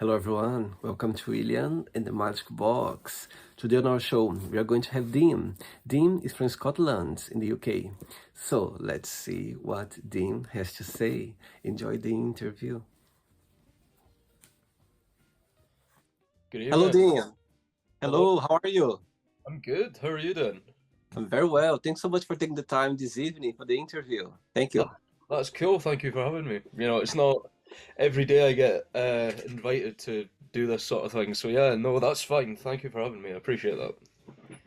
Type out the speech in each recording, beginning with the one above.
Hello everyone, welcome to William and the Magic Box. Today on our show, we are going to have Dean. Dean is from Scotland in the UK. So let's see what Dean has to say. Enjoy the interview. Good Hello evening. Dean. Hello. Hello, how are you? I'm good. How are you doing? I'm very well. Thanks so much for taking the time this evening for the interview. Thank That, you. that's cool. Thank you for having me. It's not every day I get invited to do this sort of thing. So yeah, no, that's fine. Thank you for having me. I appreciate that.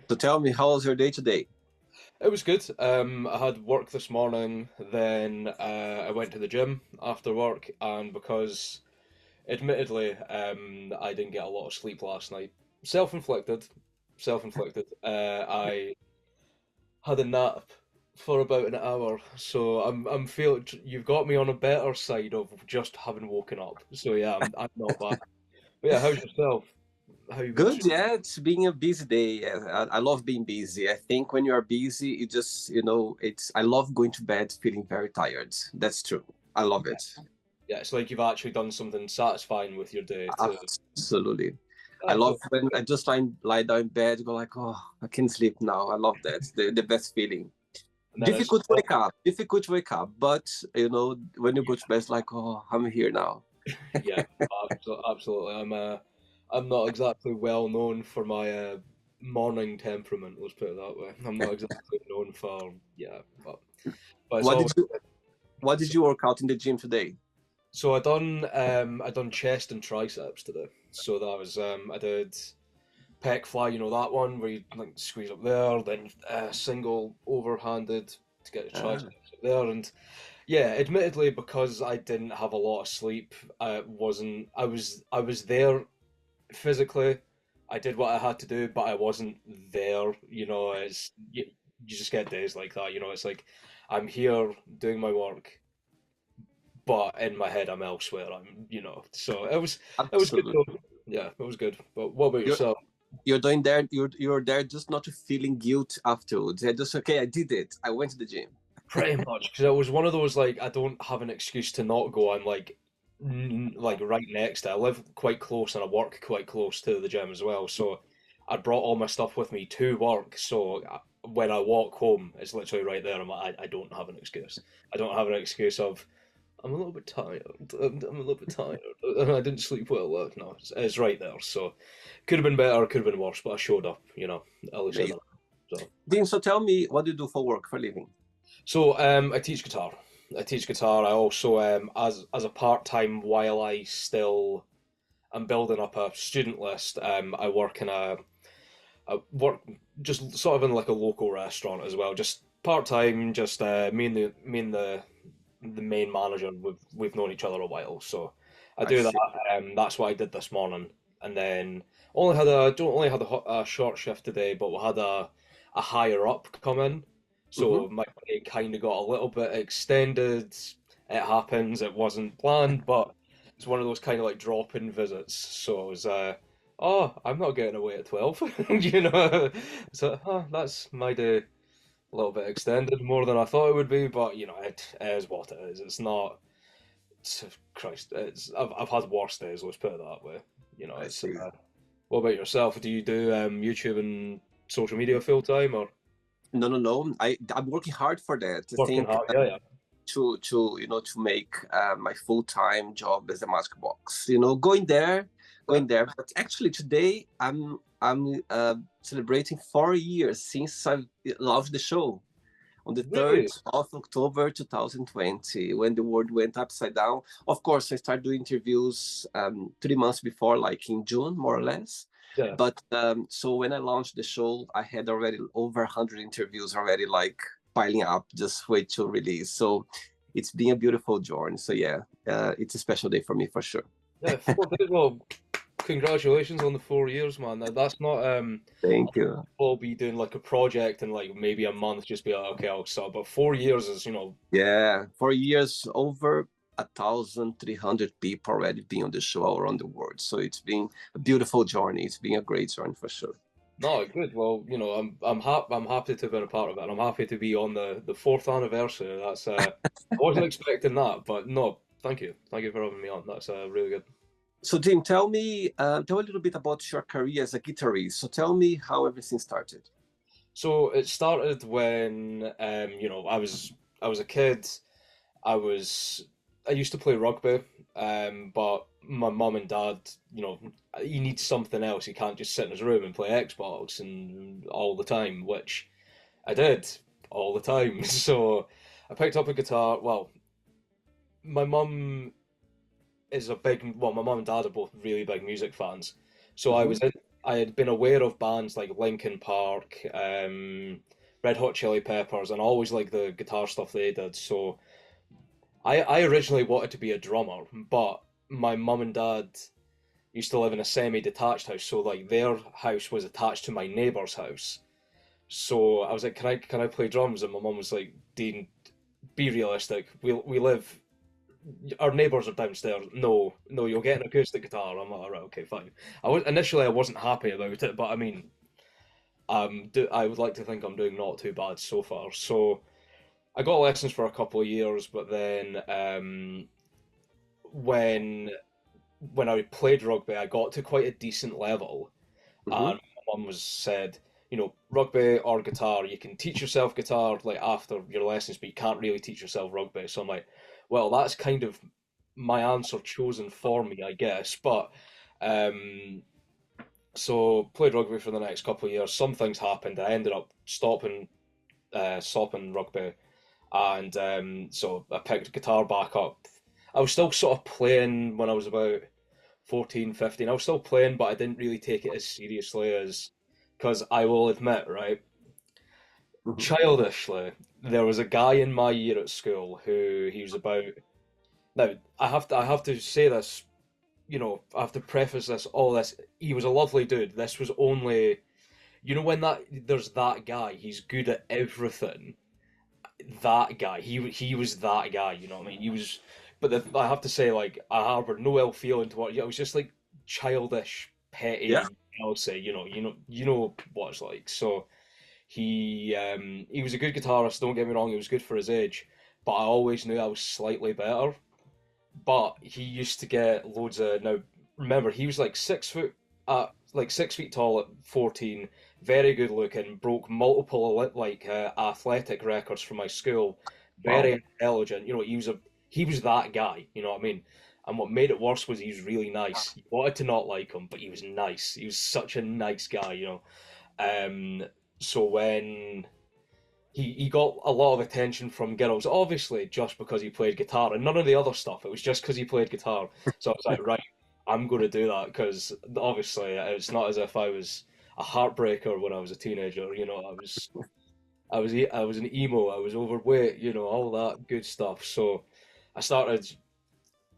So tell me, how was your day today? It was good. I had work this morning, then I went to the gym after work, and because admittedly, I didn't get a lot of sleep last night. Self-inflicted. Self-inflicted. I had a nap for about an hour, so I'm feeling you've got me on a better side of just having woken up. So yeah, I'm not bad. But yeah, how's yourself? How you been? Good, yeah. It's being a busy day. Yeah, I love being busy. I think when you are busy, you just, it's. I love going to bed feeling very tired. That's true. I love it. Yeah, it's like you've actually done something satisfying with your day to. Absolutely. I Yeah, love no, when I just lie down in bed, go like, oh, I can sleep now. I love that. The best feeling. and then it's Difficult to wake up. Difficult to wake up. But when you go to bed, it's like, oh, I'm here now. yeah, absolutely. I'm not exactly well known for my morning temperament. Let's put it that way. I'm not exactly known for but it's What did always. you What did you work out in the gym today? So I done chest and triceps today. So that was I did pec fly, you know that one where you like squeeze up there, then single overhanded to get the Ah, triceps up there, and yeah, admittedly because I didn't have a lot of sleep, I wasn't. I was there physically. I did what I had to do, but I wasn't there. You just get days like that. It's like I'm here doing my work but in my head I'm elsewhere. So it was good absolutely. though. Yeah, it was good. But what about You're yourself? you're doing there. You're there just not to feeling guilt afterwards. You're just okay. I did it. I went to the gym. Pretty much, because it was one of those like I don't have an excuse to not go. I'm like right next to. I live quite close and I work quite close to the gym as well. So I brought all my stuff with me to work. So when I walk home, it's literally right there. I don't have an excuse. I don't have an excuse of I'm a little bit tired. I'm a little bit tired. I didn't sleep well. No, it's right there. So could have been better, could have been worse, but I showed up. At least I Amazing. don't. So, Dean, so tell me, what do you do for work, for a living? I teach guitar. I teach guitar. I also, as a part time, while I still am building up a student list. I work just sort of in like a local restaurant as well, just part time. Just me and the main manager. We've known each other a while, so I I do that. see. That's what I did this morning, and then only had a short shift today, but we had a higher up come in, Mm-hmm. so my day kind of got a little bit extended. It happens. It wasn't planned, but it's one of those kind of like drop-in visits. So it was, oh, I'm not getting away at 12, you know. So that's my day a little bit extended, more than I thought it would be, but it is what it is. It's not. Christ, I've had worse days. Let's put it that way. I It's. see. What about yourself? Do you do YouTube and social media full time or No, no, no. I'm working hard for that. I working think hard? Yeah, yeah. to make my full-time job as a mask box. Going there. But actually, today I'm celebrating 4 years since I launched the show on the 3rd Really? of October 2020, when the world went upside down. Of course, I started doing interviews 3 months before, like in June, more or less. Yeah. But so when I launched the show, I had already over 100 interviews already, like piling up, just wait to release. So it's been a beautiful journey. So yeah, it's a special day for me for sure. Yeah, 4 days. Well, congratulations on the 4 years, man. That's not Thank you. I'll be doing like a project and like maybe a month just be like, okay, I'll start. But 4 years is, Yeah, 4 years, over 1,300 people already been on the show around the world. So it's been a beautiful journey. It's been a great journey for sure. no, good. Well, I'm happy to have been a part of it. And I'm happy to be on the fourth anniversary. I wasn't expecting that, but no, thank you for having me on. That's really good. So Jim, tell a little bit about your career as a guitarist. So tell me how everything started. So it started when I was a kid. I was I used to play rugby, but my mum and dad, he needs something else. He can't just sit in his room and play Xbox and all the time, which I did all the time. So I picked up a guitar. Well, my mum my mum and dad are both really big music fans. So Hmm. I had been aware of bands like Linkin Park, Red Hot Chili Peppers, and always like the guitar stuff they did. So I originally wanted to be a drummer, but my mum and dad used to live in a semi-detached house, so like their house was attached to my neighbour's house. So I was like, can I play drums? And my mum was like, Dean, be realistic. We live our neighbours are downstairs. No, no, you'll get an acoustic guitar. I'm like, all right, okay, fine. I wasn't happy about it, but I mean, I would like to think I'm doing not too bad so far. So I got lessons for a couple of years, but then when when I played rugby, I got to quite a decent level, Hmm. and my mum was said, rugby or guitar, you can teach yourself guitar like after your lessons, but you can't really teach yourself rugby. So I'm like, well, that's kind of my answer chosen for me, I guess. But um, so played rugby for the next couple of years. Some things happened. I ended up stopping rugby, and so I picked guitar back up. I was still sort of playing when I was about 14, 15. I was still playing, but I didn't really take it as seriously as, because I will admit, right, Hmm. childishly, there was a guy in my year at school who he was about. Now, I have to say this, I have to preface all this. He was a lovely dude. This was only, when there's that guy, he's good at everything. That guy, he was that guy. You know what I mean? He was, but I have to say, like, I harbored no ill feeling toward. It was just like childish, Yeah. petty Chelsea. You know what it's like. So he was a good guitarist. Don't get me wrong, he was good for his age, but I always knew I was slightly better. But he used to get loads of now. Remember, he was like 6 foot, like 6 feet tall at 14, very good looking, broke multiple athletic records from my school, very Wow. intelligent. He was that guy. You know what I mean? And what made it worse was he was really nice. You wanted to not like him, but he was nice. He was such a nice guy. Um, so when he got a lot of attention from girls, obviously just because he played guitar and none of the other stuff. It was just because he played guitar. So I was like, right, I'm going to do that because obviously it's not as if I was a heartbreaker when I was a teenager. I was an emo. I was overweight. All that good stuff. So I started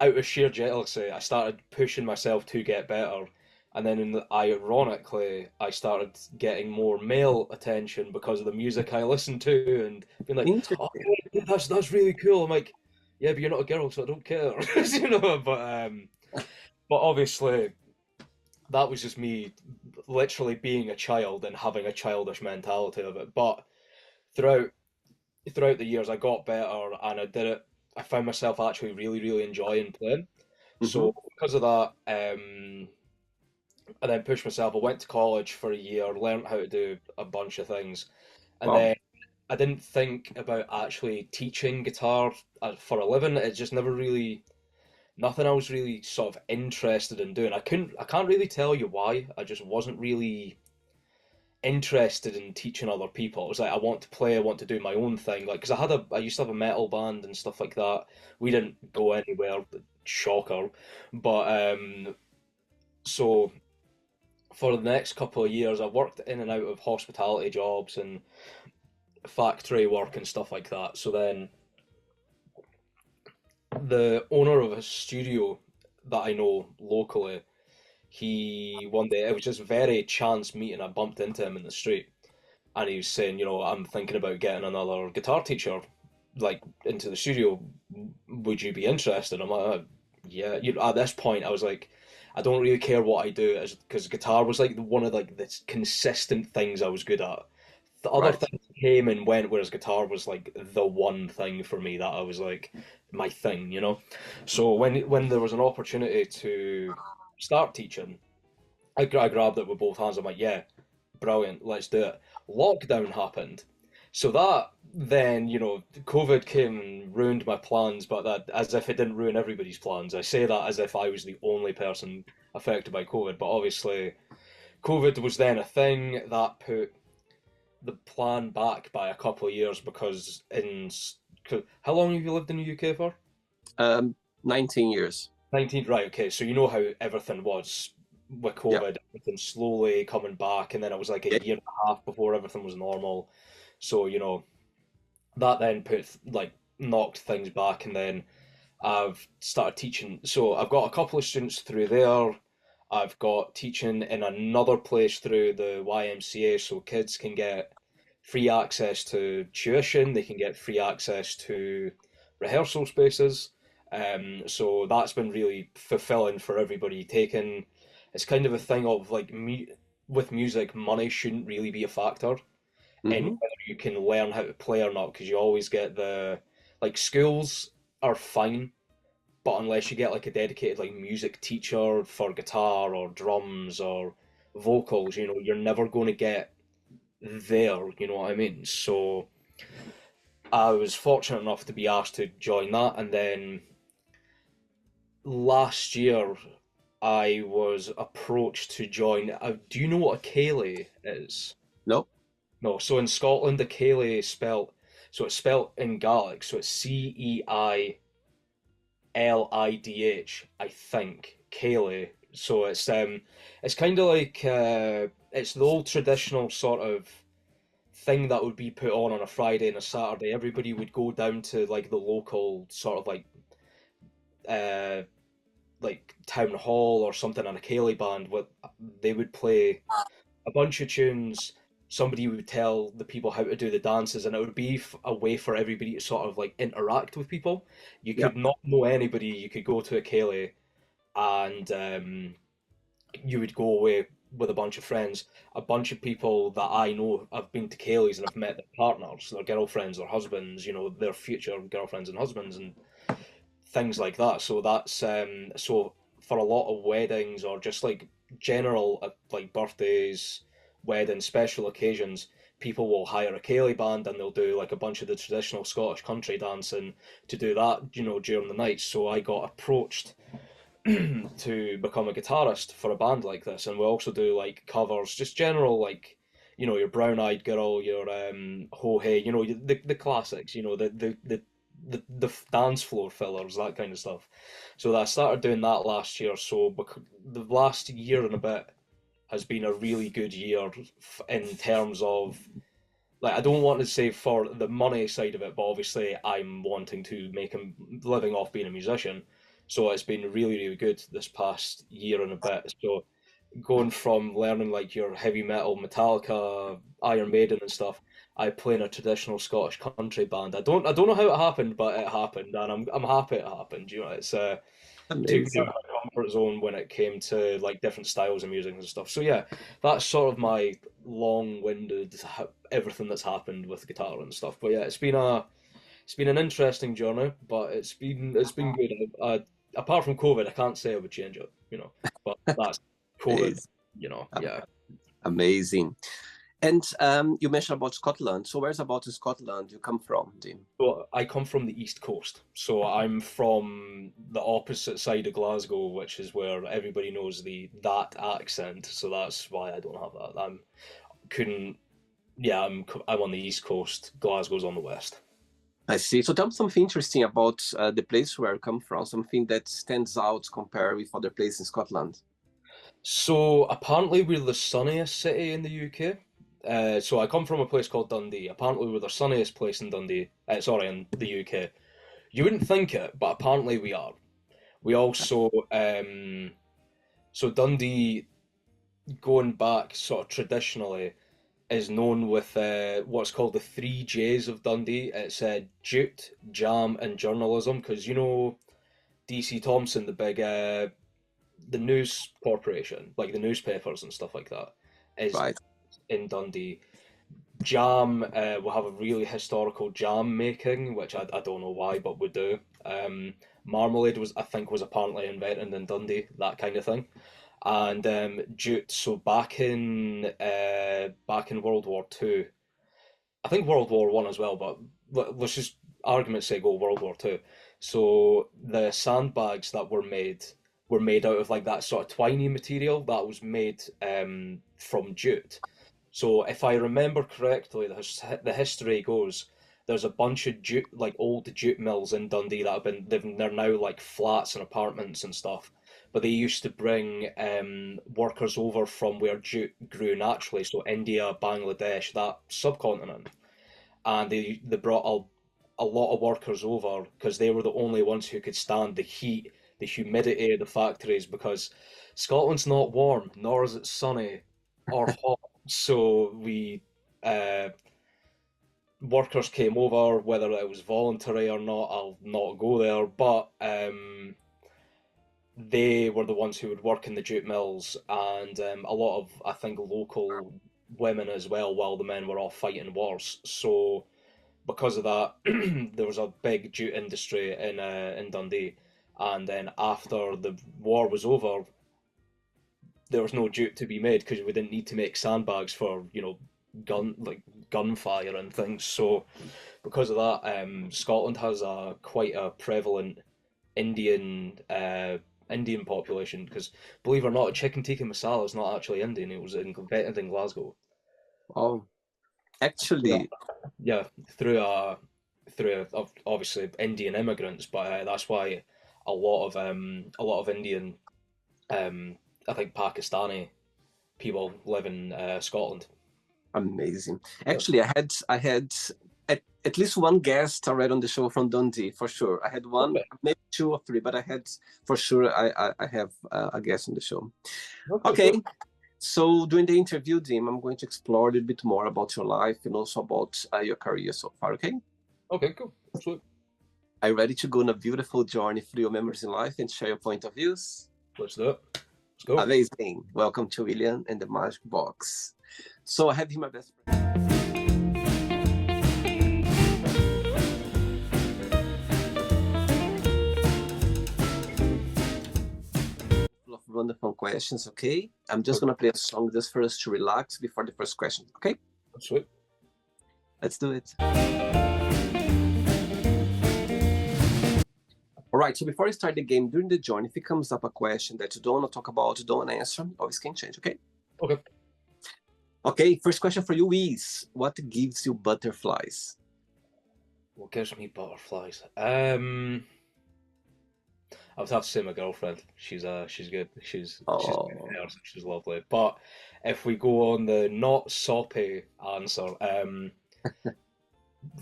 out of sheer jealousy, I started pushing myself to get better. And then, ironically, I started getting more male attention because of the music I listened to, and being like, "Oh, Interesting. yeah, that's really cool." I'm like, "Yeah, but you're not a girl, so I don't care," you know. But obviously, that was just me, literally being a child and having a childish mentality of it. But throughout throughout the years, I got better, and I did it. I found myself actually really, really enjoying playing. Hmm. So because of that, I then pushed myself. I went to college for a year, learned how to do a bunch of things, and Wow. then I didn't think about actually teaching guitar for a living. It's just never really nothing I was really sort of interested in doing. I can't really tell you why. I just wasn't really interested in teaching other people. It was like I want to play, I want to do my own thing. Like because I used to have a metal band and stuff like that. We didn't go anywhere, shocker. But so for the next couple of years, I worked in and out of hospitality jobs and factory work and stuff like that. So then the owner of a studio that I know locally, he one day it was just very chance meeting. I bumped into him in the street, and he was saying, I'm thinking about getting another guitar teacher, like into the studio. Would you be interested? I'm like, yeah. At this point, I was like, I don't really care what I do, because guitar was like one of like the consistent things I was good at. The other Right. things came and went, whereas guitar was like the one thing for me that I was like my thing. So when there was an opportunity to start teaching. I grabbed it with both hands. I'm like, yeah, brilliant, let's do it. Lockdown happened. So that then, COVID came and ruined my plans, but that as if it didn't ruin everybody's plans. I say that as if I was the only person affected by COVID, but obviously COVID was then a thing that put the plan back by a couple of years because how long have you lived in the UK for? Um, 19 years. 19, right, okay. So you know how everything was with Yeah. COVID, everything slowly coming back, and then it was like a Yeah. year and a half before everything was normal. So, that then knocked things back, and then I've started teaching. So I've got a couple of students through there. I've got teaching in another place through the YMCA, so kids can get free access to tuition, they can get free access to rehearsal spaces. So that's been really fulfilling for everybody. Taking It's kind of a thing of like with music, money shouldn't really be a factor in Hmm. whether you can learn how to play or not, because you always get the like schools are fine, but unless you get like a dedicated like music teacher for guitar or drums or vocals, you're never going to get there, you know what I mean? So I was fortunate enough to be asked to join that, and then last year I was approached to join. Do you know what a Ceilidh is? No. No. So in Scotland, the Ceilidh is spelt. So it's spelt in Gaelic. So it's Ceilidh, I think. Ceilidh. So it's kind of like it's the old traditional sort of thing that would be put on a Friday and a Saturday. Everybody would go down to like the local sort of uh like town hall or something, on a Ceilidh band. What they would play a bunch of tunes. Somebody would tell the people how to do the dances, and it would be a way for everybody to sort of like interact with people. You Yeah. could not know anybody. You could go to a Ceilidh, and you would go away with a bunch of friends. A bunch of people that I know have been to Ceilidhs and have met their partners, their girlfriends, their husbands, their future girlfriends and husbands, and things like that. So that's so for a lot of weddings or just like general like birthdays, weddings, special occasions, people will hire a Ceilidh band and they'll do like a bunch of the traditional Scottish country dancing to do that, during the night. So I got approached to become a guitarist for a band like this, and we also do like covers, just general like your Brown Eyed Girl, your Ho Hey, the classics, the dance floor fillers, that kind of stuff. So I started doing that last year. So the last year and a bit has been a really good year in terms of like, I don't want to say for the money side of it, but obviously I'm wanting to make a living off being a musician. So it's been really, really good this past year and a bit. So going from learning like your heavy metal, Metallica, Iron Maiden and stuff, I play in a traditional Scottish country band. I don't know how it happened, but it happened, and I'm happy it happened. It's took me out Amazing. of my comfort zone when it came to like different styles of music and stuff. So yeah, that's sort of my long-winded everything that's happened with guitar and stuff. But yeah, it's been an interesting journey, but it's been good. Apart from COVID, I can't say I would change it, But that's COVID, Amazing. yeah. Amazing. And you mentioned about Scotland. So where's about in Scotland you come from, Dean? So I come from the East Coast. So I'm from the opposite side of Glasgow, which is where everybody knows that accent. So that's why I don't have that. Couldn't. Yeah, I'm on the East Coast. Glasgow's on the west. I see. So tell me something interesting about the place where you come from, something that stands out compared with other places in Scotland. So apparently we're the sunniest city in the UK. So I come from a place called Dundee. Apparently we're the sunniest place in Dundee. Sorry, in the UK. You wouldn't think it, but apparently we are. We also so Dundee, going back sort of traditionally, is known with what's called the three J's of Dundee. It's jute, jam, and journalism. Because DC Thompson, the news corporation, like the newspapers and stuff like that, is Right. in Dundee. Jam will have a really historical jam making, which I don't know why, but we do. Marmalade was, I think, was apparently invented in Dundee, that kind of thing. And jute. So back in World War Two, I think World War One as well, but let's just argument's sake go World War Two. So the sandbags that were made out of like that sort of twiny material that was made from jute. So if I remember correctly, the history goes there's a bunch of jute like old jute mills in Dundee that they're now like flats and apartments and stuff. But they used to bring workers over from where jute grew naturally, so India, Bangladesh, that subcontinent, and they brought a lot of workers over because they were the only ones who could stand the heat, the humidity of the factories because Scotland's not warm, nor is it sunny or hot. So uh, workers came over, whether it was voluntary or not, I'll not go there, but they were the ones who would work in the jute mills and a lot of, I think, local women as well while the men were off fighting wars. So because of that, there was a big jute industry in Dundee. And then after the war was over, there was no jute to be made because we didn't need to make sandbags for gunfire and things. So because of that, Scotland has a quite a prevalent Indian Indian population because believe it or not, chicken tikka masala is not actually Indian. It was invented in Glasgow. Oh, actually, Yeah, obviously Indian immigrants, but that's why a lot of Indian, I think Pakistani people live in Scotland. amazing. Yeah. Actually, I had at least one guest already on the show from Dundee for sure. I had one, Okay. maybe two or three, but I had for sure. I have a guest on the show. Okay. Okay. Cool. So during the interview, Dim, I'm going to explore a little bit more about your life and also about your career so far. Okay. Okay. Cool. Sweet. Are you ready to go on a beautiful journey through your memories in life and share your point of views? Let's do it. Let's go. Amazing. Welcome to William and the Magic Box. So I have here my best friend. Full of wonderful questions, okay? I'm just going to play a song just for us to relax before the first question, okay? Sweet. Let's do it. All right, so before I start the game, during the journey, if it comes up a question that you don't want to talk about, you don't want to answer, always can change, okay? Okay. Okay, first question for you is, what gives you butterflies? What gives me butterflies? I would have to say my girlfriend. She's good. She's Oh, she's lovely. But if we go on the not soppy answer,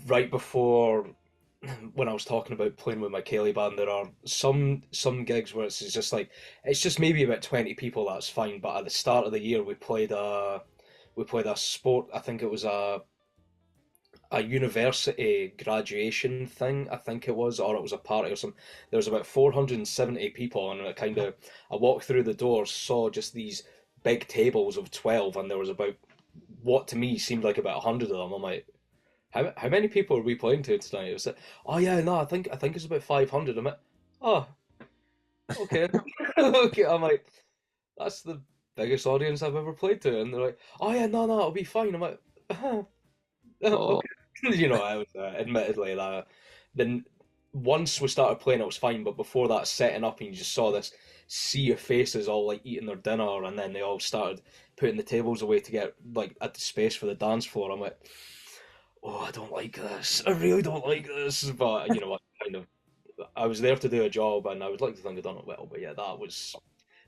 right before when I was talking about playing with my Kelly band, there are some gigs where it's just like it's just maybe about 20 people. That's fine. But at the start of the year, we played a sport. I think it was a university graduation thing, I think it was, or it was a party or something. There was about 470 people, and I walked through the doors, saw just these big tables of 12, and there was about what to me seemed like about 100 of them. I'm like, how many people are we playing to tonight? It was like, oh yeah, no, I think it's about 500. I'm like, oh, okay, okay. I'm like, that's the biggest audience I've ever played to, and they're like, oh yeah, no, it'll be fine. I'm like, oh, okay. You know, I was admittedly that. Then once we started playing, it was fine. But before that, setting up, and you just saw this sea of faces all like eating their dinner, and then they all started putting the tables away to get like at the space for the dance floor. I'm like, oh, I don't like this. I really don't like this. But you know, I was there to do a job, and I would like to think I'd done it well. But yeah, that was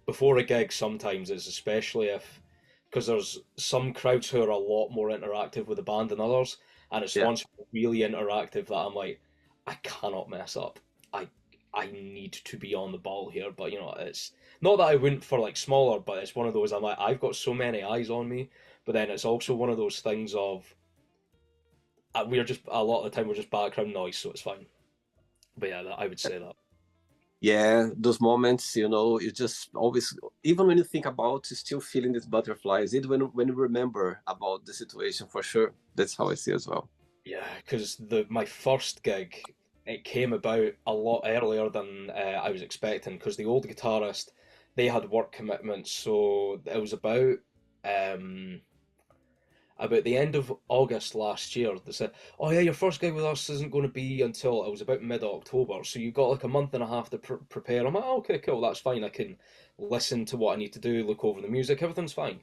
before a gig. Sometimes it's especially if because there's some crowds who are a lot more interactive with the band than others, and it's the yeah. ones who are really interactive that I'm like, I cannot mess up. I need to be on the ball here, but you know, it's not that I wouldn't for like smaller, but it's one of those I'm like, I've got so many eyes on me, but then it's also one of those things of we're just a lot of the time we're just background noise, so it's fine. But yeah, I would say that. Yeah, those moments, you just always, even when you think about, you're still feeling these butterflies, even when you remember about the situation for sure. That's how I see as well. Yeah, because the my first gig, it came about a lot earlier than I was expecting because the old guitarist, they had work commitments, so it was um, about the end of August last year. They said, "Oh yeah, your first gig with us isn't going to be until," it was about mid-October, so you've got like a month and a half to prepare. I'm like, oh, "Okay, cool, that's fine. I can listen to what I need to do, look over the music, everything's fine."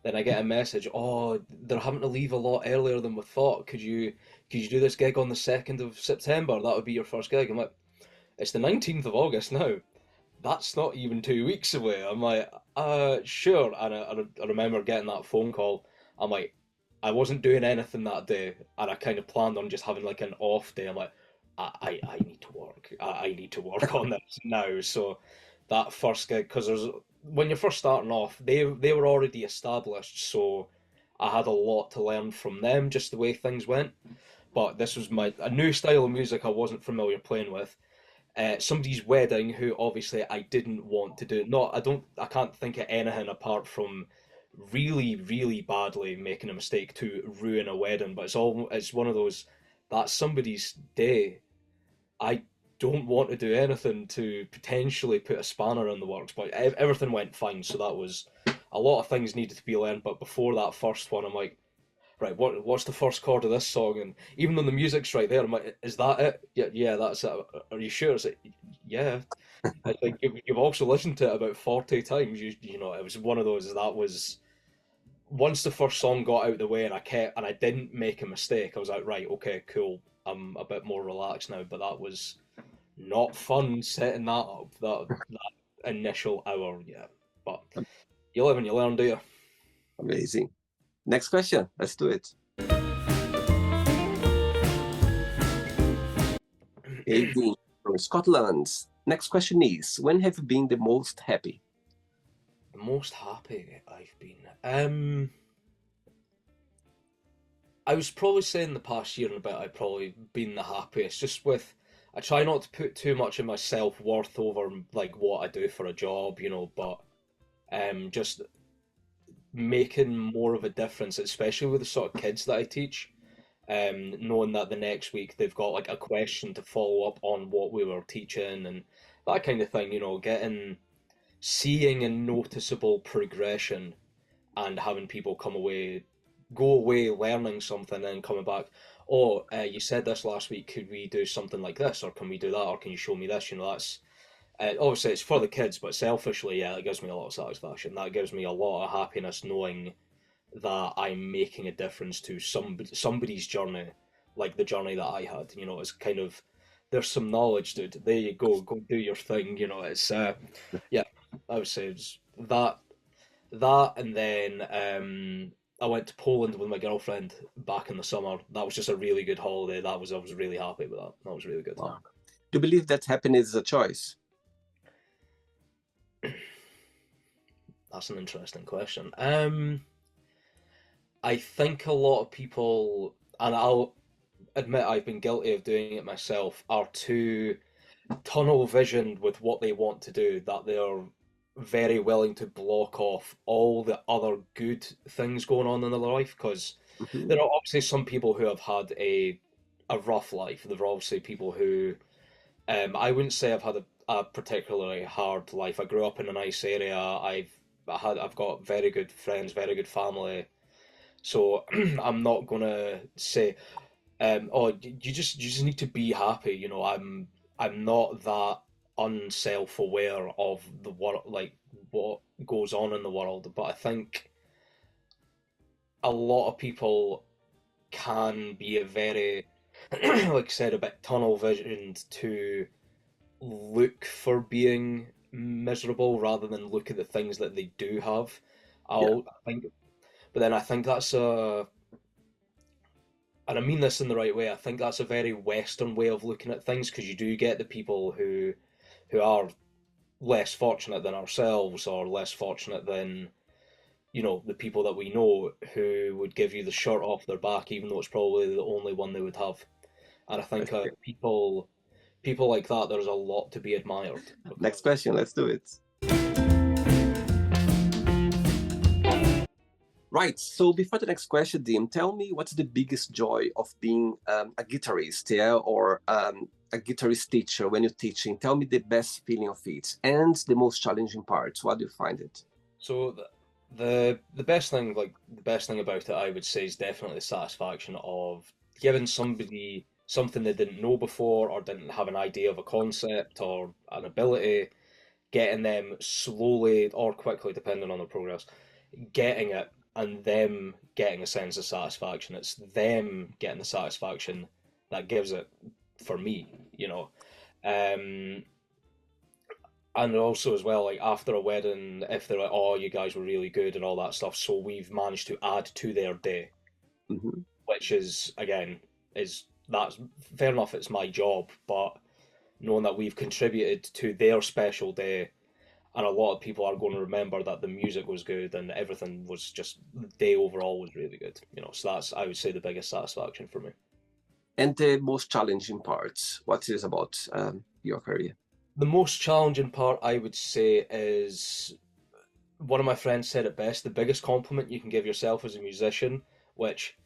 Then I get a message, "Oh, they're having to leave a lot earlier than we thought. Could you do this gig on the 2nd of September? That would be your first gig." I'm like, "It's the 19th of August now. That's not even 2 weeks away." I'm like, sure." And I remember getting that phone call. I'm like, I wasn't doing anything that day, and I kind of planned on just having like an off day. I'm like, I need to work. I need to work on this now. So that first gig, because there's when you're first starting off, they were already established, so I had a lot to learn from them, just the way things went. But this was a new style of music I wasn't familiar playing with. Somebody's wedding who obviously I didn't want to do. No, I can't think of anything apart from really, really badly making a mistake to ruin a wedding. But it's one of those, that's somebody's day. I don't want to do anything to potentially put a spanner in the works, but everything went fine. So that was a lot of things needed to be learned. But before that first one, I'm like, right, what's the first chord of this song? And even though the music's right there, I'm like, is that it? Yeah, yeah, that's it. Are you sure? It's like, yeah. I think you've also listened to it about 40 times. You know, it was one of those that was once the first song got out of the way and I didn't make a mistake, I was like, right, okay, cool. I'm a bit more relaxed now. But that was not fun setting that up. That initial hour, yeah. But you live and you learn, do you? Amazing. Next question. Let's do it. Adrian from Scotland. Next question is, when have you been the most happy? The most happy I've been. I was probably saying the past year and a bit I've probably been the happiest. Just with, I try not to put too much of my self worth over like what I do for a job, but just making more of a difference, especially with the sort of kids that I teach. Knowing that the next week they've got like a question to follow up on what we were teaching and that kind of thing, seeing a noticeable progression and having people go away learning something and coming back. "Oh, you said this last week. Could we do something like this, or can we do that, or can you show me this?" That's obviously it's for the kids, but selfishly, yeah, that gives me a lot of satisfaction. That gives me a lot of happiness knowing that I'm making a difference to somebody's journey, like the journey that I had. It's kind of there's some knowledge, dude. There you go do your thing. It's yeah, I would say it's that, and then I went to Poland with my girlfriend back in the summer. That was just a really good holiday. I was really happy with that. That was really good. Wow. Do you believe that happiness is a choice? That's an interesting question. I think a lot of people, and I'll admit I've been guilty of doing it myself, are too tunnel visioned with what they want to do that they're very willing to block off all the other good things going on in their life. Because there are obviously some people who have had a rough life. There are obviously people who, I wouldn't say I've had a particularly hard life. I grew up in a nice area. I've got very good friends, very good family. So I'm not gonna say, "Oh, you just need to be happy." I'm not that unself-aware of the world, like what goes on in the world. But I think a lot of people can be a very, like I said, a bit tunnel visioned to look for being miserable rather than look at the things that they do have. Yeah. I think, but then I think that's and I mean this in the right way. I think that's a very Western way of looking at things because you do get the people who are less fortunate than ourselves or less fortunate than the people that we know who would give you the shirt off their back even though it's probably the only one they would have. And I think people like that, there's a lot to be admired. Next question, let's do it. Right, so before the next question, Dim, tell me what's the biggest joy of being a guitarist, yeah, or a guitarist teacher when you're teaching? Tell me the best feeling of it and the most challenging part. What do you find it? So the best thing, like the best thing about it, I would say, is definitely the satisfaction of giving somebody something they didn't know before or didn't have an idea of a concept or an ability, getting them slowly or quickly, depending on their progress, getting it and them getting a sense of satisfaction. It's them getting the satisfaction that gives it for me, you know. Um, and also as well, like after a wedding, if they're like, "Oh, you guys were really good" and all that stuff, so we've managed to add to their day, Hmm. which is again is that's fair enough. It's my job, but knowing that we've contributed to their special day, and a lot of people are going to remember that the music was good and everything was just the day overall was really good. You know, so that's I would say the biggest satisfaction for me. And the most challenging part, what is about your career? The most challenging part, I would say, is one of my friends said it best, the biggest compliment you can give yourself as a musician, which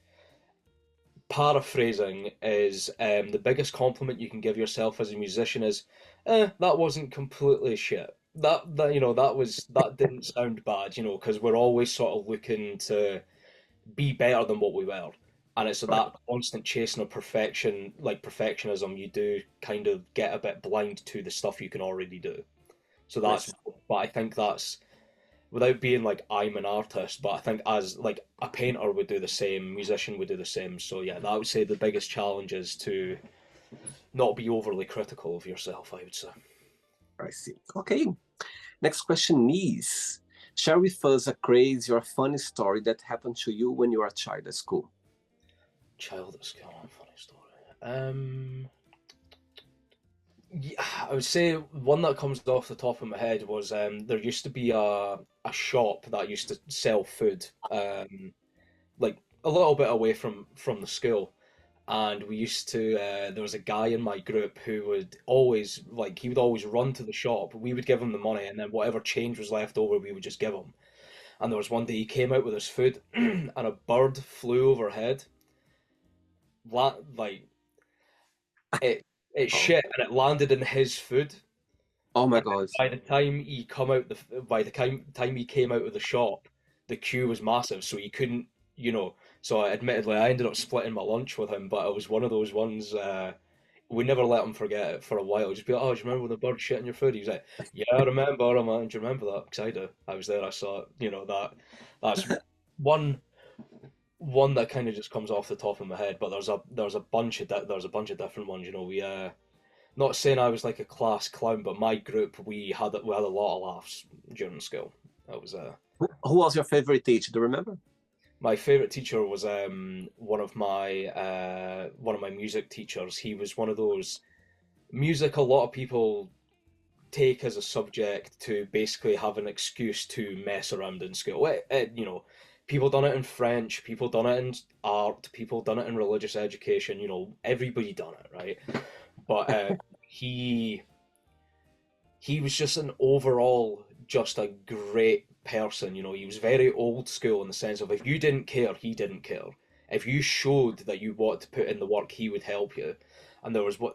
paraphrasing is the biggest compliment you can give yourself as a musician is, that wasn't completely shit. That that didn't sound bad, you know, because we're always sort of looking to be better than what we were. And it's Right. that constant chasing of perfection, like perfectionism, you do kind of get a bit blind to the stuff you can already do. So that's, Yes. but I think that's without being like I'm an artist, but I think as like a painter would do the same, musician would do the same. So yeah, that I would say the biggest challenge is to not be overly critical of yourself, I would say. I see. Okay. Next question is, share with us a crazy or funny story that happened to you when you were a child at school. Child at school, funny story. Yeah, I would say one that comes off the top of my head was there used to be a shop that used to sell food, like a little bit away from the school, and we used to there was a guy in my group who would always like he would always run to the shop. We would give him the money, and then whatever change was left over, we would just give him. And there was one day he came out with his food, and a bird flew overhead, like it it Oh, shit, and it landed in his food. oh my And God. by the time he come out by the time he came out of the shop, the queue was massive, so he couldn't, you know. So admittedly, I ended up splitting my lunch with him, but it was one of those ones. We never let him forget it for a while. Just be like, "Oh, do you remember when the bird shit in your food?" He was like, "Yeah, I remember." I'm like, "Do you remember that?" Because I do. I was there. I saw it. You know that. That's one one that kind of just comes off the top of my head. But there's a bunch of different ones. You know, we not saying I was like a class clown, but my group we had a lot of laughs during school. That was Who was your favorite teacher? Do you remember? my favorite teacher was one of my music teachers. He was one of those music a lot of people take as a subject to basically have an excuse to mess around in school. You know, people done it in French, people done it in art, people done it in religious education. You know, everybody done it, right? But he he was just an overall just a great person. You know, he was very old school in the sense of if you didn't care, he didn't care. If you showed that you wanted to put in the work, he would help you. And there was the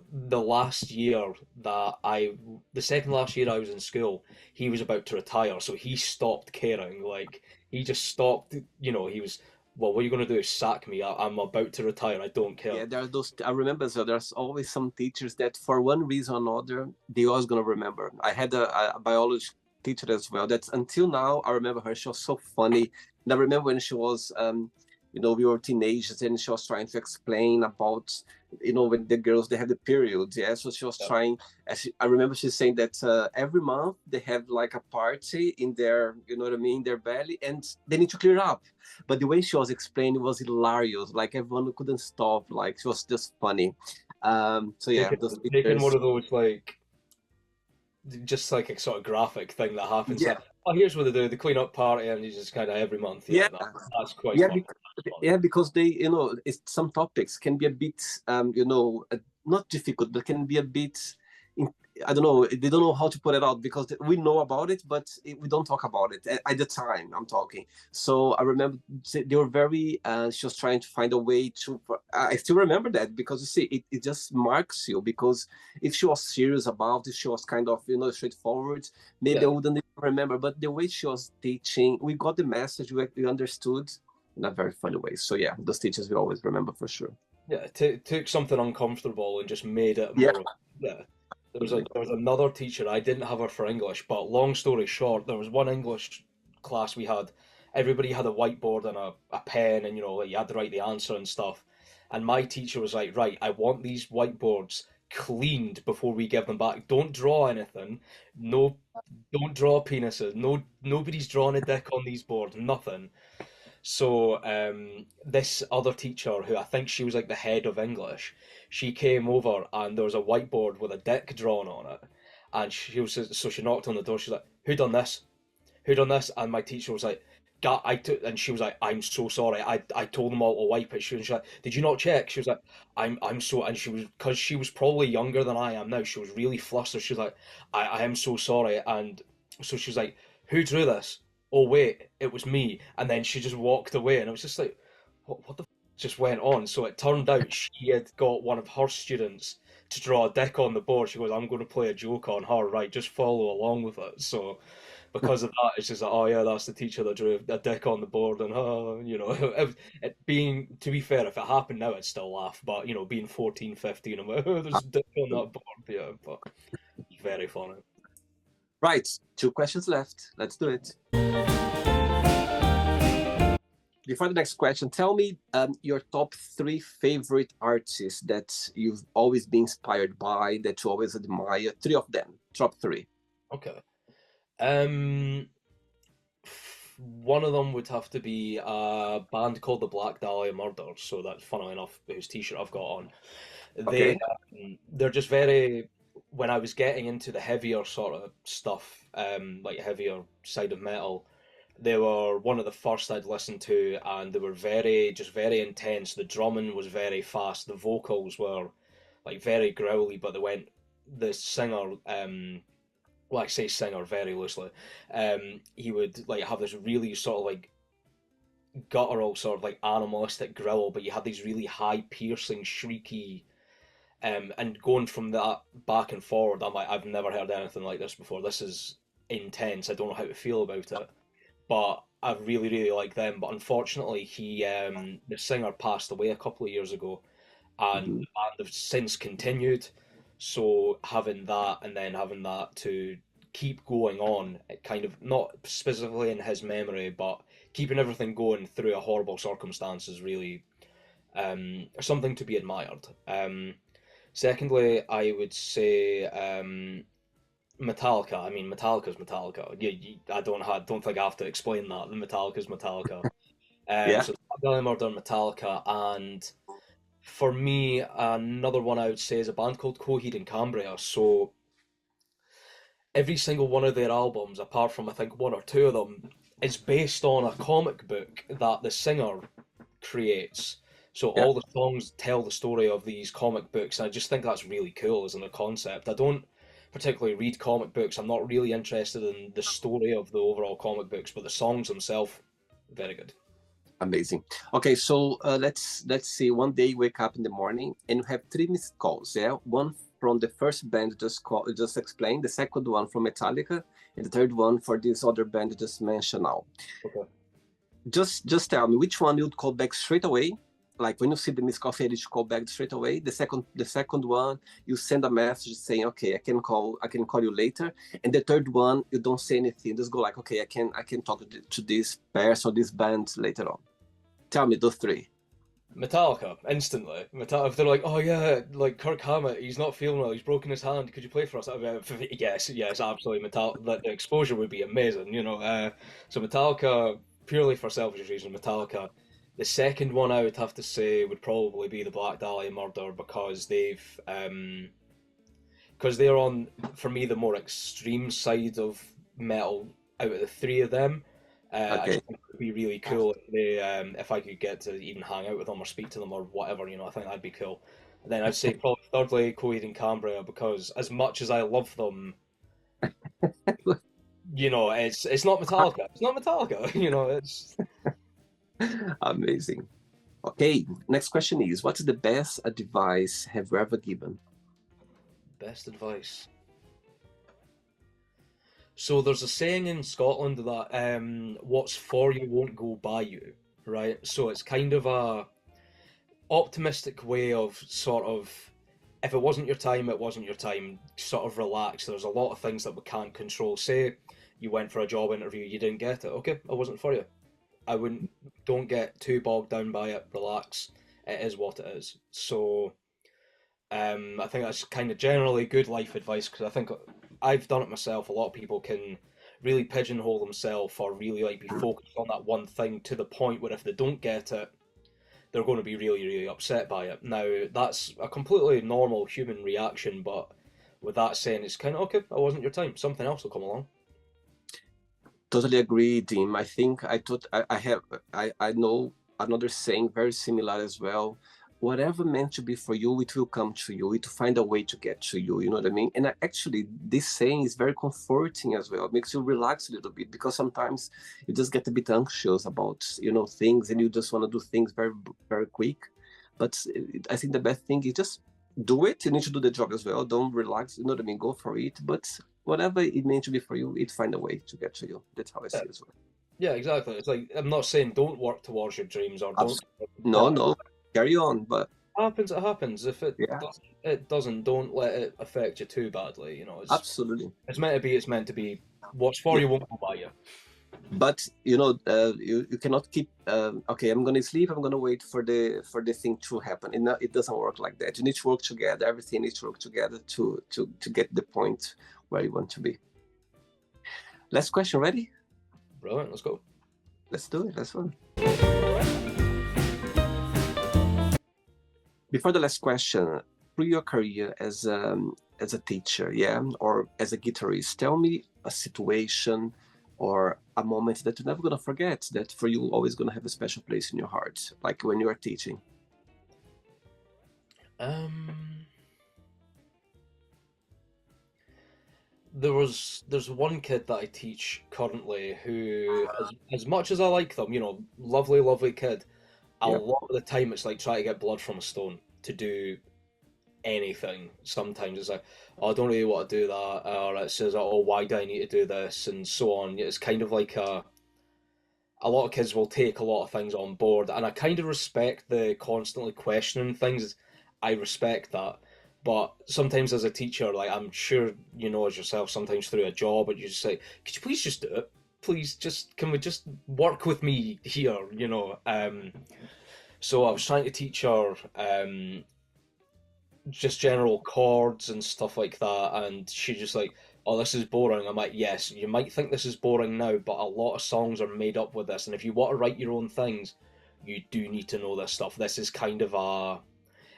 second last year I was in school, he was about to retire, so he stopped caring. Like he just stopped. You know, he was, well, what are you going to do? Sack me? I'm about to retire. I don't care. Yeah, there are those. I remember. So there's always some teachers that, for one reason or another, they always gonna remember. I had a biology teacher as well. That's until now. I remember her. She was so funny. And I remember when she was, we were teenagers, and she was trying to explain about, when the girls they have the periods. Yeah, so she was Yeah. trying. I remember she's saying that every month they have like a party in their, you know what I mean, their belly, and they need to clear up. But the way she was explaining was hilarious. Like everyone couldn't stop. Like she was just funny. So yeah, Making those making one pictures. of those like just like a sort of graphic thing that happens. Yeah, Like, oh, here's what they do: the clean up party, and you just kind of every month. Yeah, yeah, that's quite yeah. fun. That's fun. Yeah, because they, some topics can be a bit, not difficult, but can be a bit I don't know, they don't know how to put it out because we know about it, but we don't talk about it at the time I'm talking. So I remember they were very, she was trying to find a way to, I still remember that because you see, it just marks you because if she was serious about it, she was kind of, straightforward, maybe I wouldn't even remember, but the way she was teaching, we got the message, we understood in a very funny way. So yeah, those teachers we always remember for sure. Yeah, took something uncomfortable and just made it Yeah. more. Yeah. There was another teacher. I didn't have her for English, but long story short, there was one English class we had. Everybody had a whiteboard and a pen, and like you had to write the answer and stuff. And my teacher was like, "Right, I want these whiteboards cleaned before we give them back. Don't draw anything. No, don't draw penises. No, nobody's drawn a dick on these boards. Nothing." So this other teacher, who I think she was like the head of English, she came over and there was a whiteboard with a dick drawn on it, and she knocked on the door. She's like, "Who done this? Who done this?" And my teacher was like, and she was like, "I'm so sorry. I told them all to wipe it." She was like, "Did you not check?" She was like, I'm so," and she was, because she was probably younger than I am now. She was really flustered. She was like, I am so sorry," and so she was like, "Who drew this?" "Oh wait, it was me." And then she just walked away, and I was just like, what the just went on? So it turned out she had got one of her students to draw a dick on the board. She goes, "I'm going to play a joke on her, right? Just follow along with it." So because of that, it's just like, "Oh yeah, that's the teacher that drew a dick on the board," and it being, to be fair, if it happened now, I'd still laugh. But being 14, 15, I'm like, "Oh, there's a dick on that board." Yeah, but very funny. Right, 2 questions left. Let's do it. Before the next question, tell me your top 3 favorite artists that you've always been inspired by, that you always admire. 3 of them, top 3. Okay. Um, One of them would have to be a band called the Black Dahlia Murders. So that's, funnily enough, whose t-shirt I've got on. They Okay. they're just very. When I was getting into the heavier sort of stuff, like heavier side of metal, they were one of the first I'd listened to, and they were very intense. The drumming was very fast. The vocals were like very growly, but the singer, well, I say singer very loosely. He would like have this really sort of like guttural, sort of like animalistic growl, but you had these really high, piercing, shrieky, and going from that back and forward. I'm like, I've never heard anything like this before. This is intense. I don't know how to feel about it, but I really, really like them. But unfortunately, the singer passed away a couple of years ago, and Mhm. the band have since continued. So having that, and then having that to keep going on, it kind of, not specifically in his memory, but keeping everything going through a horrible circumstance is really something to be admired. Secondly, I would say Metallica. I mean, Metallica's Metallica. I don't think I have to explain that. The Metallica's Metallica. Yeah. So Black Murder, Metallica, and for me, another one I would say is a band called Coheed and Cambria. So every single one of their albums, apart from I think one or two of them, is based on a comic book that the singer creates. So Yeah. all the songs tell the story of these comic books, and I just think that's really cool as a concept. I don't particularly read comic books. I'm not really interested in the story of the overall comic books, but the songs themselves, very good. Amazing. Okay, so let's see. One day you wake up in the morning and you have 3 missed calls. Yeah, one from the first band just explained, the second one from Metallica, and the third one for this other band just mentioned now. Okay. Just tell me which one you'd call back straight away. Like when you see the missed call fade, you call back straight away. The second one, you send a message saying, "Okay, I can call you later." And the third one, you don't say anything. Just go like, "Okay, I can talk to this person or this band later on." Tell me those 3. Metallica, instantly. If they're like, "Oh yeah, like Kirk Hammett, he's not feeling well, he's broken his hand. Could you play for us?" I'd be like, yes, yes, absolutely. The exposure would be amazing. So Metallica, purely for selfish reasons, Metallica. The second one I would have to say would probably be the Black Dahlia Murder, because they're on, for me, the more extreme side of metal out of the 3 of them. I Okay. just think it would be really cool if I could get to even hang out with them or speak to them or whatever. I think that'd be cool. And then I'd say probably thirdly, Coheed and Cambria, because as much as I love them, it's not Metallica. It's not Metallica. It's Amazing. Okay, next question is, what is the best advice have you ever given? best advice. So there's a saying in Scotland that what's for you won't go by you, right? So it's kind of a optimistic way of sort of, if it wasn't your time, it wasn't your time. Sort of relax. There's a lot of things that we can't control. Say you went for a job interview, you didn't get it. Okay, it wasn't for you. I wouldn't. Don't get too bogged down by it. Relax. It is what it is. So I think that's kind of generally good life advice because I think I've done it myself. A lot of people can really pigeonhole themselves or really like be focused on that one thing to the point where if they don't get it, they're going to be really, really upset by it. Now, that's a completely normal human reaction, but with that saying, it's kind of okay, that wasn't your time. Something else will come along. Totally agree, Dean. I think I know another saying very similar as well. Whatever meant to be for you, it will come to you. It will find a way to get to you. You know what I mean? And actually, this saying is very comforting as well. It makes you relax a little bit because sometimes you just get a bit anxious about things, and you just want to do things very very quick. But I think the best thing is just do it. You need to do the job as well. Don't relax. You know what I mean? Go for it. But whatever it meant to be for you, it find a way to get to you. That's how I Yeah, see it as well. yeah, exactly. It's like I'm not saying don't work towards your dreams or don't, No, but no, carry on. But happens, it happens. If yeah, it doesn't. Don't let it affect you too badly. absolutely. It's meant to be. It's meant to be. What's for Yeah. you won't go by you. But you cannot keep. Okay, I'm gonna sleep. I'm gonna wait for the thing to happen. It doesn't work like that. You need to work together. Everything needs to work together to get the point where you want to be. Last question. Ready? Brilliant. Let's go. Let's do it. Let's go. Before the last question, through your career as a teacher, yeah, or as a guitarist, tell me a situation or a moment that you're never gonna forget that for you always gonna have a special place in your heart, like when you are teaching. Um, there's one kid that I teach currently who, as much as I like them, lovely, lovely kid. A Yeah. lot of the time, it's like trying to get blood from a stone to do anything. Sometimes it's like, oh, I don't really want to do that, or it says, oh, why do I need to do this, and so on. It's kind of like a lot of kids will take a lot of things on board, and I kind of respect the constantly questioning things. I respect that. But sometimes as a teacher, like I'm sure you know as yourself, sometimes through a job, and you just say, could you please just do it? Please just can we just work with me here, so I was trying to teach her just general chords and stuff like that, and she just like, oh, this is boring. I'm like, yes, you might think this is boring now, but a lot of songs are made up with this, and if you want to write your own things, you do need to know this stuff. This is kind of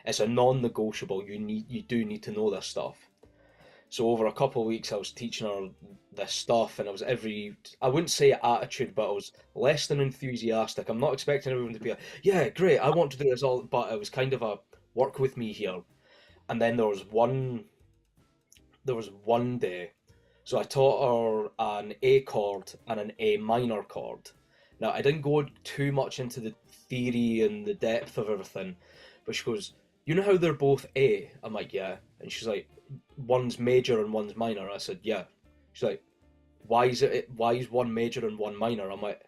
it's a non-negotiable. You do need to know this stuff. So over a couple of weeks, I was teaching her this stuff, and it was I wouldn't say attitude, but I was less than enthusiastic. I'm not expecting everyone to be like, yeah, great, I want to do this all, but it was kind of a work with me here. And then there was one day, so I taught her an A chord and an A minor chord. Now I didn't go too much into the theory and the depth of everything, but she goes, "You know how they're both A?" I'm like, "Yeah," and she's like, "One's major and one's minor." I said, "Yeah." She's like, "Why is it? Why is one major and one minor?" I'm like,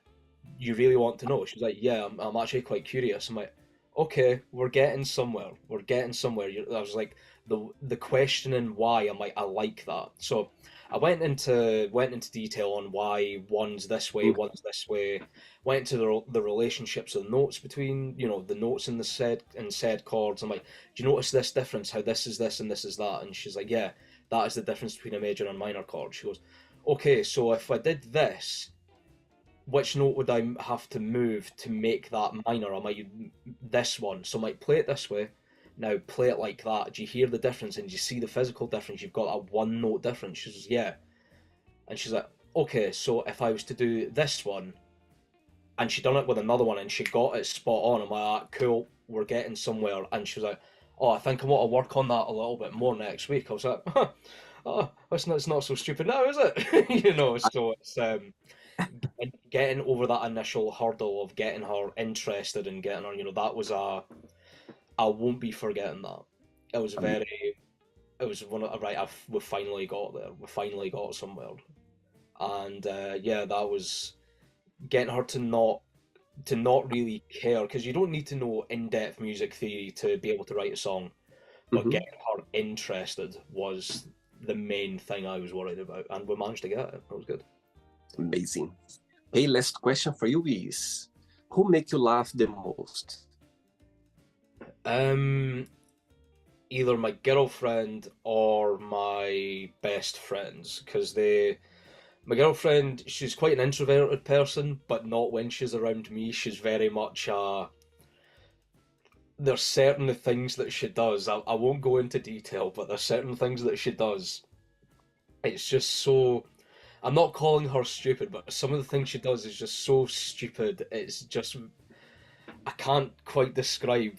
"You really want to know?" She's like, "Yeah, I'm actually quite curious." I'm like, "Okay, we're getting somewhere. We're getting somewhere." I was like, the questioning why. I'm like, I like that. So I went into detail on why one's this way, Mm. one's this way. Went into the relationships of the notes between the notes in the said chords. I'm like, do you notice this difference? How this is this and this is that? And she's like, yeah, that is the difference between a major and minor chord. She goes, okay, so if I did this, which note would I have to move to make that minor? I might this one, so I might play it this way. Now play it like that. Do you hear the difference and do you see the physical difference? You've got a one note difference. She says, yeah, and she's like, okay, so if I was to do this one, and she done it with another one and she got it spot on. I'm like, ah, cool, we're getting somewhere. And she was like, oh, I think I want to work on that a little bit more next week. I was like, huh, oh, it's not so stupid now, is it? You know, so it's getting over that initial hurdle of getting her interested and getting her, that was I won't be forgetting that. It was Um, very, it was one of, right, we finally got there. We finally got somewhere. And yeah, that was getting her to not really care, because you don't need to know in-depth music theory to be able to write a song, but mhm. getting her interested was the main thing I was worried about, and we managed to get it. That was good. Amazing. Hey, last question for you is, who make you laugh the most? Um, Either my girlfriend or my best friends, because my girlfriend, she's quite an introverted person, but not when she's around me. She's very much there's certain things that she does. I won't go into detail, but there's certain things that she does. It's just so. I'm not calling her stupid, but some of the things she does is just so stupid. It's just. I can't quite describe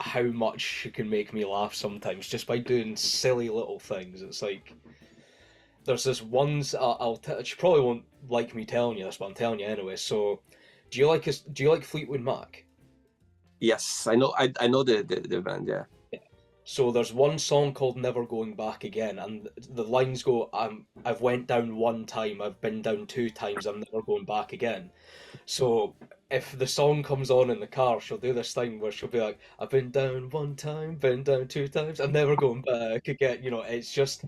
how much she can make me laugh sometimes just by doing silly little things. It's like. There's this ones she probably won't like me telling you this, but I'm telling you anyway. So, do you like Fleetwood Mac? Yes, I know. I know the band. Yeah. So there's one song called "Never Going Back Again," and the lines go, I've went down one time, I've been down two times, I'm never going back again." So if the song comes on in the car, she'll do this thing where she'll be like, "I've been down one time, been down two times, I'm never going back again." It's just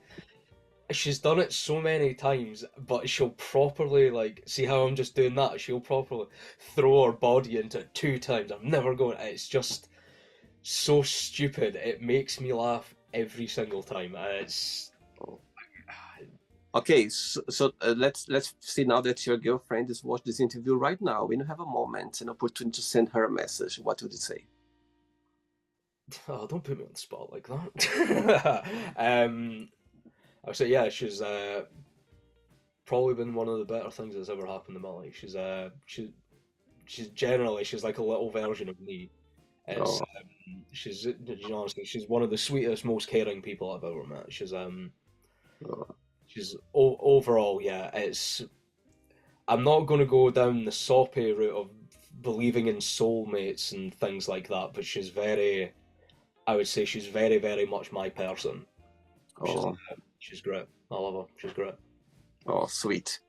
she's done it so many times, but she'll properly, like, see how I'm just doing that? She'll properly throw her body into it two times. I'm never going. It's just so stupid. It makes me laugh every single time. It's Okay, so let's see now that your girlfriend is watching this interview right now. When you have a moment, an opportunity to send her a message, what would you say? oh, don't put me on the spot like that. I would say yeah, she's probably been one of the better things that's ever happened in my life. She's generally she's like a little version of me. It's Oh, honestly, she's one of the sweetest, most caring people I've ever met. oh, Overall, yeah. I'm not going to go down the soppy route of believing in soulmates and things like that, but I would say she's very, very much my person. She's oh, she's great. I love her. She's great. oh, sweet.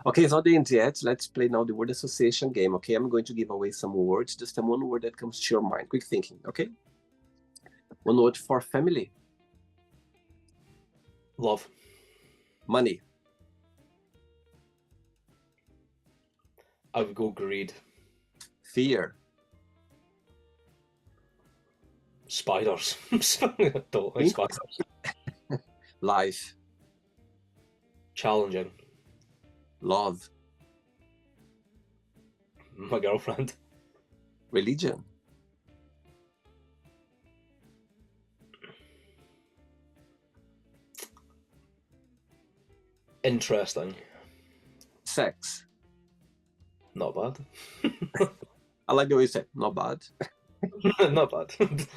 Okay, it's not the end yet. Let's play now the word association game. Okay, I'm going to give away some words. Just one word that comes to your mind. Quick thinking. Okay, one word for family, Love. money, I would go greed. fear, Spiders. Don't like ink, spiders. life, Challenging. love, My girlfriend. religion, Interesting. sex. Not bad. I like the way you said, not bad. Not bad.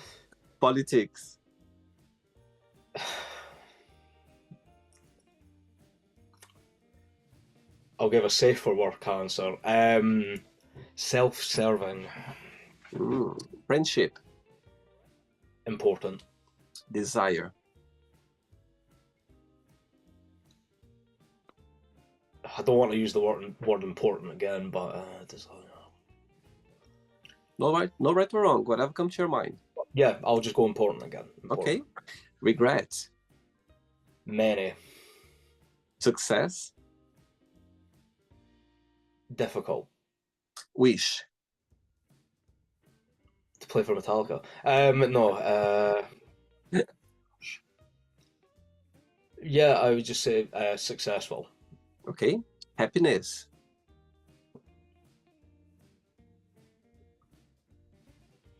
Politics, I'll give a safe for work answer. Self-serving. friendship, Important. desire, I don't want to use the word important again, but no right or wrong, whatever comes to your mind. yeah, I'll just go important again. Okay, Important. regret, Many. success, Difficult wish, to play for Metallica. No. Yeah, I would just say successful. okay, happiness,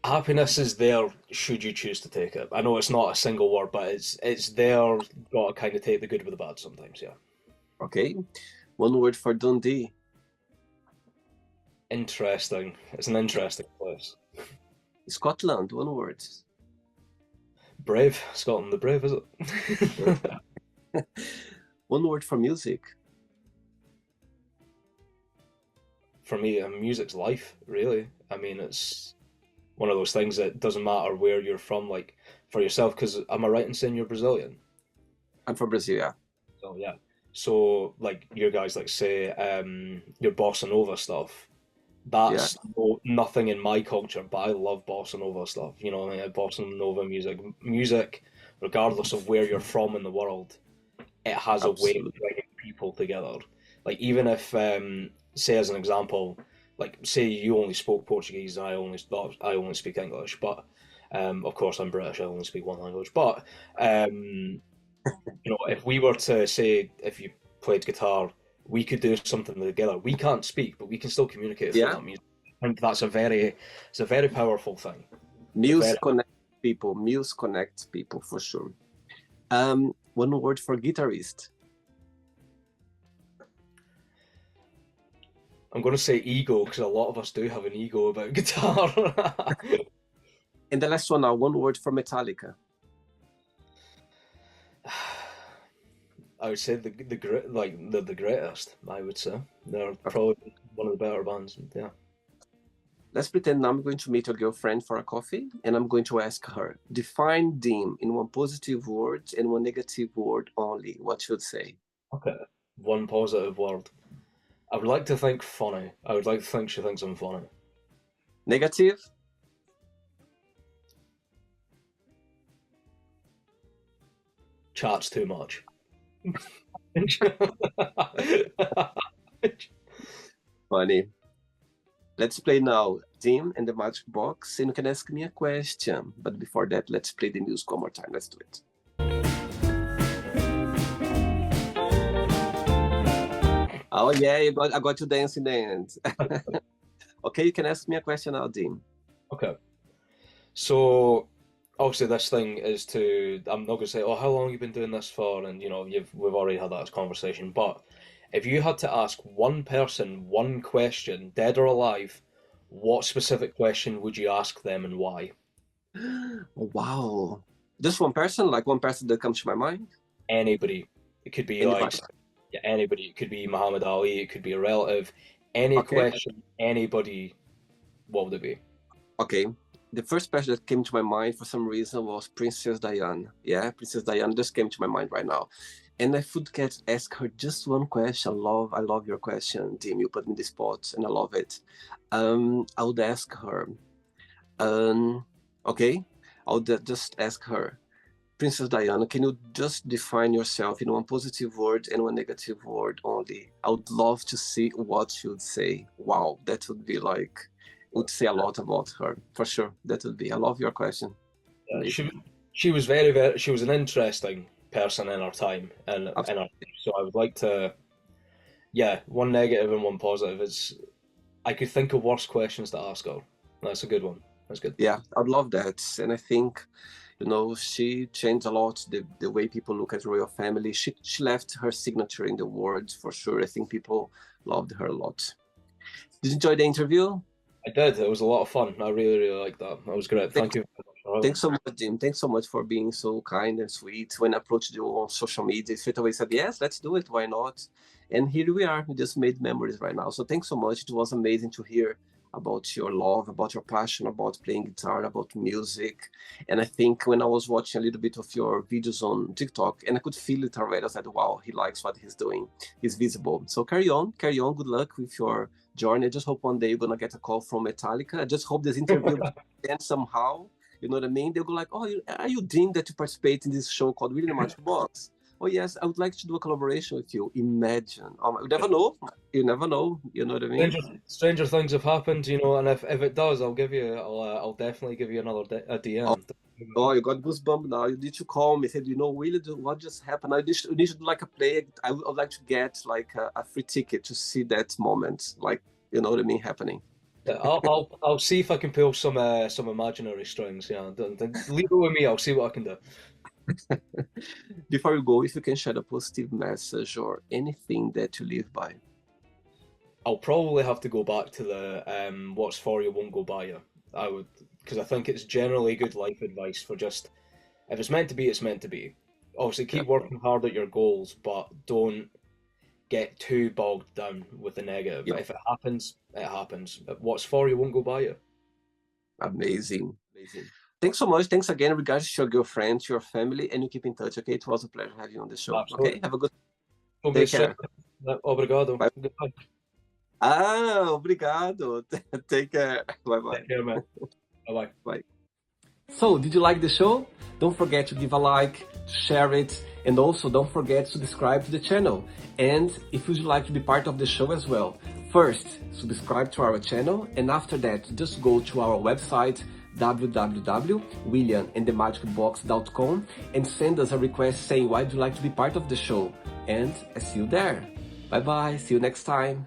Happiness is there should you choose to take it. I know it's not a single word, but it's there. Got to kind of take the good with the bad sometimes. Yeah. okay, one word for Dundee, Interesting. It's an interesting place. Scotland, one word, Brave, Scotland the Brave, is it? One word for music. For me, music's life, really. I mean, it's one of those things that doesn't matter where you're from, like for yourself, because am I right in saying you're Brazilian? I'm from Brazil, yeah. So yeah. So like your guys like say your bossa nova stuff. Yeah, That's nothing in my culture, but I love bossa nova stuff. You know, bossa nova music, regardless of where you're from in the world, it has a way of absolutely. bringing people together. Like even if, say as an example, like say you only spoke Portuguese and I only speak English, but of course I'm British, I only speak one language. But um, you know, if we were to say if you played guitar, we could do something together. We can't speak, but we can still communicate through Yeah, that music. I think that's it's a very powerful thing. It's a very music connects people. Music connects people for sure. One word for guitarist. I'm going to say ego because a lot of us do have an ego about guitar. And the last one now, one word for Metallica. I would say the great like the greatest. I would say they're probably one of the better bands. Yeah. Let's pretend now I'm going to meet your girlfriend for a coffee and I'm going to ask her, define dim in one positive word and one negative word only. What should say? Okay. One positive word. I would like to think funny. I would like to think she thinks I'm funny. Negative? Chats too much. Funny. Let's play now dim and the magic box and you can ask me a question. But before that, let's play the music one more time. Let's do it. Oh yeah, I got you dancing dance. Okay, you can ask me a question now, dim. Okay. So obviously this thing is to I'm not gonna say, oh, how long have you been doing this for? And you know, we've already had that conversation. But if you had to ask one person one question, dead or alive, what specific question would you ask them and why? Wow. Just one person, like one person that comes to my mind? Anybody. It could be like Anybody? yeah, anybody. It could be Muhammad Ali, it could be a relative. Any Okay. question, anybody, what would it be? Okay. The first person that came to my mind for some reason was Princess Diana. Yeah, Princess Diana just came to my mind right now. And I would get ask her just one question. I love your question, Tim. You put me in the spot, and I love it. I would ask her. Um, okay, I would just ask her, Princess Diana, can you just define yourself in one positive word and one negative word only? I would love to see what you'd say. Wow, that would be like, would say a lot about her, for sure. That would be. I love your question. Yeah, Amazing. she was very she was an interesting person in her time and in her so I would like to yeah, one negative and one positive. It's I could think of worse questions to ask her. That's a good one. That's good. Yeah, I'd love that. And I think, she changed a lot the way people look at royal family. She left her signature in the world for sure. I think people loved her a lot. Did you enjoy the interview? I did. It was a lot of fun. I really liked that. That was great. Thank you very much for having Thanks me. so much, Jim. Thanks so much for being so kind and sweet. When I approached you on social media, straight away said, yes, let's do it. Why not? And here we are. We just made memories right now. So thanks so much. It was amazing to hear about your love, about your passion, about playing guitar, about music. And I think when I was watching a little bit of your videos on TikTok, and I could feel it already, I said, wow, he likes what he's doing. He's visible. So carry on, carry on. Good luck with your journey. I just hope one day you're going to get a call from Metallica. I just hope this interview ends somehow. You know what I mean? They'll go like, oh, are you Dean that you participate in this show called Really the Magic Box? Oh, yes, I would like to do a collaboration with you. Imagine. You never know. You never know. You know what I mean? Stranger things have happened, you know, and if it does, I'll definitely give you a Oh, DM. oh, you got goosebumps now. You need to call me. Said, really, what just happened? You need to do like a play. I would like to get like a free ticket to see that moment. Like, you know what I mean, happening. Yeah, I'll see if I can pull some imaginary strings. Yeah, leave it with me. I'll see what I can do. Before you go, if you can share a positive message or anything that you live by. I'll probably have to go back to the what's for you won't go by you. I would because I think it's generally good life advice for just If it's meant to be, it's meant to be. Obviously, keep Yeah. working hard at your goals, but don't get too bogged down with the negative. Yeah. If it happens, it happens. What's for you won't go by you. Amazing. Amazing. Thanks so much. Thanks again, regards to your girlfriend, to your family, and you keep in touch, okay? It was a pleasure having you on the show. Okay? Absolutely. Have a good Um take beijo, care. obrigado. Bye. Goodbye. Ah, obrigado. Take care. Bye Take bye. care, man. Bye-bye. Bye. So, did you like the show? Don't forget to give a like, share it, and also don't forget to subscribe to the channel. And if you'd like to be part of the show as well, first, subscribe to our channel, and after that, just go to our website, www.williamandthemagicbox.com, and send us a request saying why would you like to be part of the show. And I see you there. Bye bye, see you next time.